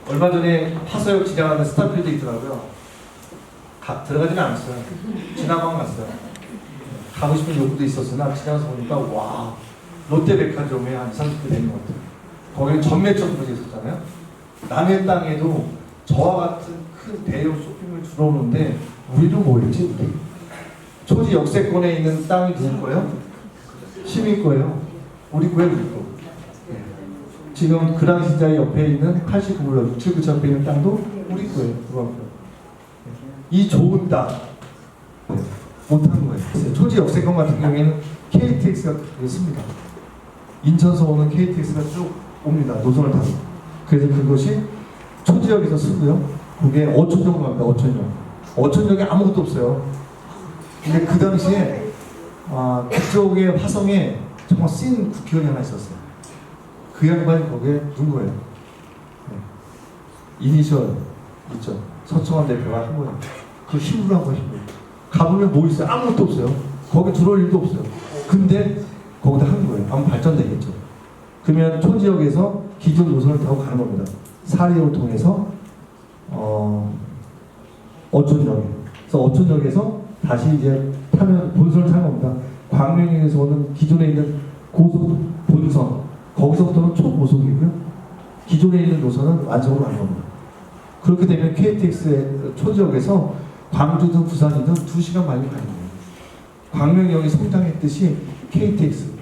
얼마 전에 화서역 지나가는 스타필드 있더라고요. 들어가지는 않았어요. 지나가만 갔어요. 가고 싶은 욕구도 있었으나 지나가서 보니까 와, 롯데백화점에 한 30분 되는 것 같아요. 거기는 전매점 부지 있었잖아요. 남의 땅에도 저와 같은 큰 대형 쇼핑몰 들어오는데 우리도 뭐였지? 초지 역세권에 있는 땅이 누구 거예요? 시민 거예요. 우리 거예요, 우리 거. 지금 그랑시자의 옆에 있는 89블럭 679 옆에 있는 땅도 우리 거예요. 이 좋은 땅 못하는 거예요. 초지 역세권 같은 경우에는 KTX가 씁니다. 인천서 오는 KTX가 쭉 옵니다. 노선을 타고. 그래서 그것이 초지역에서 쓰고요. 그게 어촌 정도 갑니다. 어촌역. 어촌역에 아무것도 없어요. 근데 그 당시에 그쪽의 화성에 정말 쓴 국회의원이 하나 있었어요. 그 양반이 거기에 둔 거예요. 이니셜 있죠. 서청원 대표가 한 거예요. 그 힘으로 한 거예요. 힘으로. 가보면 뭐 있어요? 아무것도 없어요. 거기 들어올 일도 없어요. 근데 거기다 한 거예요. 아무 발전되겠죠. 그러면 초지역에서 기존 노선을 타고 가는 겁니다. 사리를 통해서 어촌역에. 그래서 어촌역에서 다시 이제 타면 본선을 타는 겁니다. 광명역에서 오는 기존에 있는 고속 본선, 거기서부터는 초고속이고요. 기존에 있는 노선은 완성으로 가는 겁니다. 그렇게 되면 KTX의 초지역에서 광주든 부산이든 2시간 만에 가는 거예요. 광명역이 성장했듯이 KTX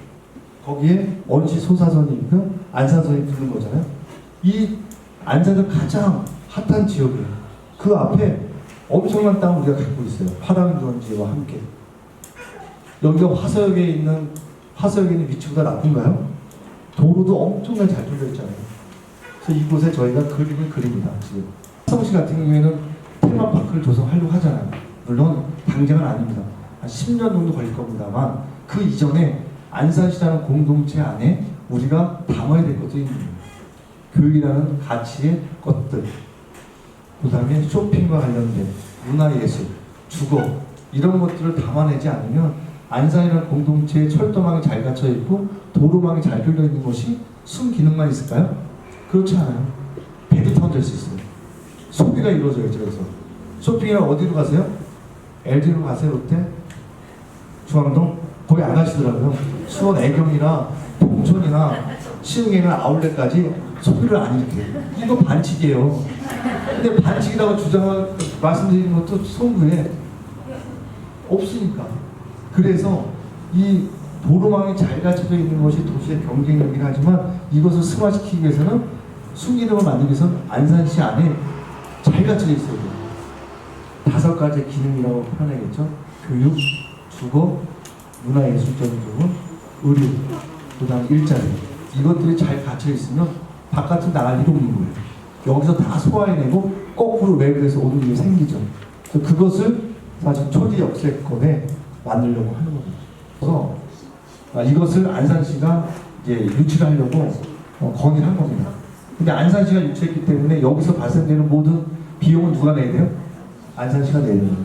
거기에 원시 소사선이 있고 안산선이 붙는 거잖아요. 이 안산은 가장 핫한 지역이에요. 그 앞에 엄청난 땅을 우리가 갖고 있어요. 파랑전지와 함께. 여기가 화서역에 있는 위치보다 나쁜가요? 도로도 엄청나게 잘 뚫려 있잖아요. 그래서 이곳에 저희가 그림을 그립니다. 지금 화성시 같은 경우에는 테마파크를 조성하려고 하잖아요. 물론 당장은 아닙니다. 한 10년 정도 걸릴 겁니다만 그 이전에 안산시라는 공동체 안에 우리가 담아야 될 것들이 있는 거예요. 교육이라는 가치의 것들, 그 다음에 쇼핑과 관련된 문화예술, 주거 이런 것들을 담아내지 않으면 안산이라는 공동체의 철도망이 잘 갖춰 있고 도로망이 잘 뚫려 있는 것이 순기능만 있을까요? 그렇지 않아요. 배도 터질 수 있어요. 소비가 이루어져야죠. 그래서 쇼핑이랑 어디로 가세요? LG로 가세요. 롯데? 중앙동? 거기 안 가시더라고요. 수원 애경이나 봉천이나 시흥이나 아울렛까지 소비를 안 일으켜요. 이거 반칙이에요. 근데 반칙이라고 말씀드리는 것도 송구에 없으니까. 그래서 이 도로망이 잘 갖춰져 있는 것이 도시의 경쟁력이긴 하지만 이것을 승화시키기 위해서는 순기능을 만들기 위해서는 안산시 안에 잘 갖춰져 있어야 돼요. 5가지 기능이라고 표현하겠죠. 교육, 주거, 문화예술적인 부분, 의료, 그 다음 일자리 이것들이 잘 갖춰 있으면 바깥으로 나갈 일이 없는 거예요. 여기서 다 소화해내고 거꾸로 외부에서 오는 일이 생기죠. 그래서 그것을 사실 초지 역세권에 만들려고 하는 겁니다. 그래서 이것을 안산시가 이제 유치를 하려고 건의를 한 겁니다. 근데 안산시가 유치했기 때문에 여기서 발생되는 모든 비용은 누가 내야 돼요? 안산시가 내야 됩니다.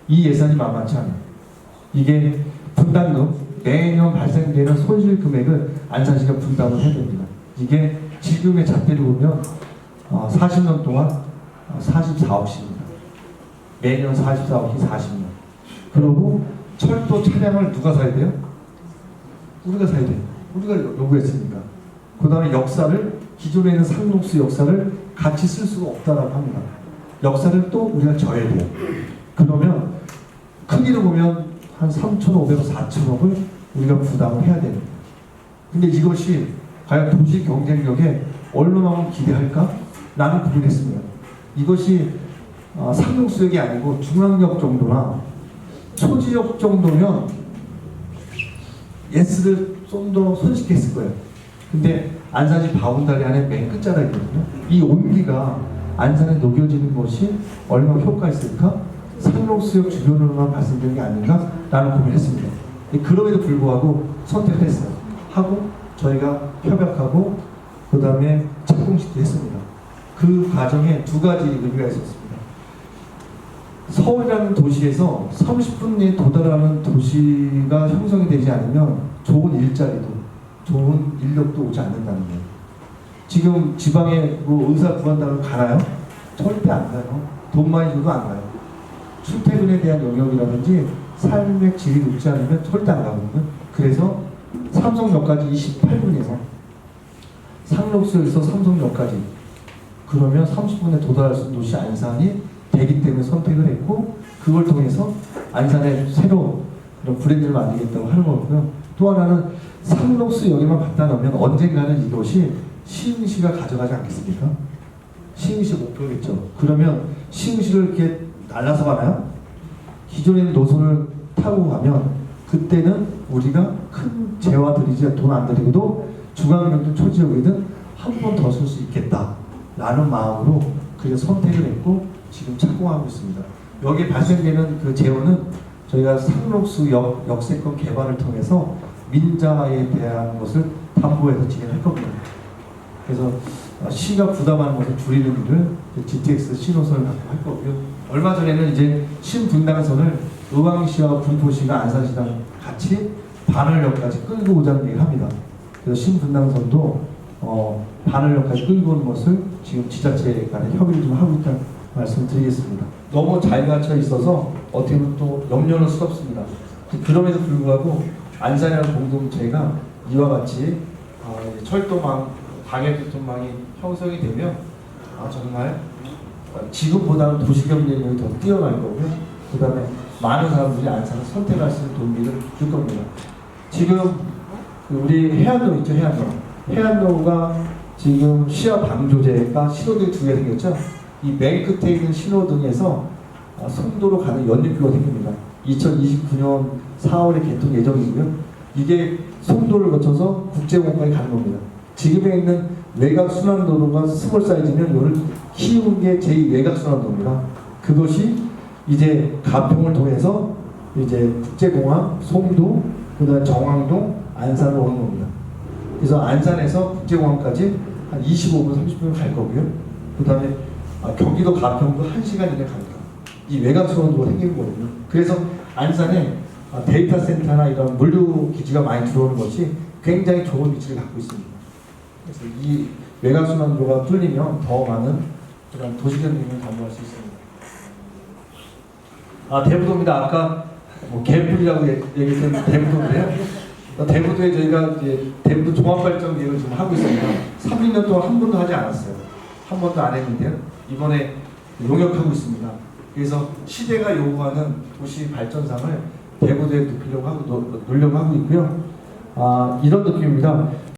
이 예산이 만만치 않아요. 이게 분담금, 매년 발생되는 손실 금액을 안산시가 분담을 해야 됩니다. 이게 지금의 잣대로 보면 40년 동안 44억씩입니다. 매년 44억이 40년. 그리고 철도 차량을 누가 사야 돼요? 우리가 사야 돼요. 우리가 요구했으니까. 그 다음에 역사를, 기존에 있는 상록수 역사를 같이 쓸 수가 없다라고 합니다. 역사를 또 우리가 져야 돼요. 그러면 크기로 보면 한 3,500억, 4,000억을 우리가 부담을 해야 됩니다. 근데 이것이 과연 도시 경쟁력에 얼마만큼 기대할까? 나는 고민했습니다. 이것이 상용수역이 아니고 중앙역 정도나 초지역 정도면 예스를 좀 더 손쉽게 했을 거예요. 근데 안산시 바운다리 안에 맨 끝자락이거든요. 이 온기가 안산에 녹여지는 것이 얼마나 효과가 있을까? 상록수역 주변으로만 발생되는 게 아닌가? 라는 고민을 했습니다. 그럼에도 불구하고 선택을 했어요. 하고 저희가 협약하고 그 다음에 착공식도 했습니다. 그 과정에 2가지 의미가 있었습니다. 서울이라는 도시에서 30분에 도달하는 도시가 형성이 되지 않으면 좋은 일자리도 좋은 인력도 오지 않는다는 거예요. 지금 지방에 뭐 의사 구한다고 가나요? 절대 안 가요. 돈 많이 줘도 안 가요. 출퇴근에 대한 영역이라든지 삶의 질이 높지 않으면 절대 안 가거든요. 그래서 삼성역까지 28분에서 상록수에서 삼성역까지 그러면 30분에 도달할 수 있는 도시 안산이 되기 때문에 선택을 했고 그걸 통해서 안산에 새로 그런 브랜드를 만들겠다고 하는 거고요. 또 하나는 상록수 여기만 갖다 놓으면 언젠가는 이것이 시흥시가 가져가지 않겠습니까? 시흥시 목표겠죠. 그러면 시흥시를 이렇게 날라서 가나요? 기존에 있는 노선을 타고 가면 그때는 우리가 큰 재화 들이지 돈 안 들이고도 중앙역이든 초지역이든 한 번 더 쓸 수 있겠다 라는 마음으로 그래서 선택을 했고 지금 착공하고 있습니다. 여기 발생되는 그 재원은 저희가 상록수 역세권 개발을 통해서 민자에 대한 것을 담보해서 진행할 겁니다. 그래서 시가 부담하는 것을 줄이는 일을 GTX 신호선을 갖고 할 거고요. 얼마 전에는 이제 신분당선을 의왕시와 분포시가 안산시랑 같이 반월역까지 끌고 오자는 얘기를 합니다. 그래서 신분당선도 반월역까지 끌고 오는 것을 지금 지자체 간에 협의를 좀 하고 있다는 말씀을 드리겠습니다. 너무 잘 갖춰 있어서 어떻게 보면 또 염려는 스럽습니다. 그럼에도 불구하고 안산이라는 공동체가 이와 같이 철도망, 광역교통망이 형성이 되면 정말 지금보다는 도시경쟁력이 더 뛰어날 거고요. 그 다음에 많은 사람들이 안산을 선택할 수 있는 동기를 줄 겁니다. 지금 우리 해안로 있죠, 해안로. 해안로가 지금 시야 방조제가 신호등이 2개 생겼죠. 이 맨 끝에 있는 신호등에서 송도로 가는 연립교가 생깁니다. 2029년 4월에 개통 예정이고요. 이게 송도를 거쳐서 국제공항까지 가는 겁니다. 지금에 있는 외곽순환도로가 스몰 사이즈면 이걸 키운 게 제2 외곽순환도로입니다. 그것이 이제 가평을 통해서 이제 국제공항, 송도, 그다음에 정왕동, 안산으로 오는 겁니다. 그래서 안산에서 국제공항까지 한 25분, 30분 갈 거고요. 그다음에 경기도 가평도 1시간 이내 갑니다. 이 외곽순환도가 생기는 거거든요. 그래서 안산에 데이터 센터나 이런 물류 기지가 많이 들어오는 것이 굉장히 좋은 위치를 갖고 있습니다. 그래서 이 외곽순환도가 뚫리면 더 많은 그런 도시경쟁을 담보할 수 있습니다. 대부도입니다. 아까 개뿔이라고 얘기했는데 대부도인데요. 대부도에 저희가 이제 대부도 종합발전 계획을 지금 하고 있습니다. 3, 2년 동안 한 번도 하지 않았어요. 한 번도 안 했는데요. 이번에 용역하고 있습니다. 그래서 시대가 요구하는 도시 발전상을 대부도에 놓으려고 하고 있고요. 이런 느낌입니다.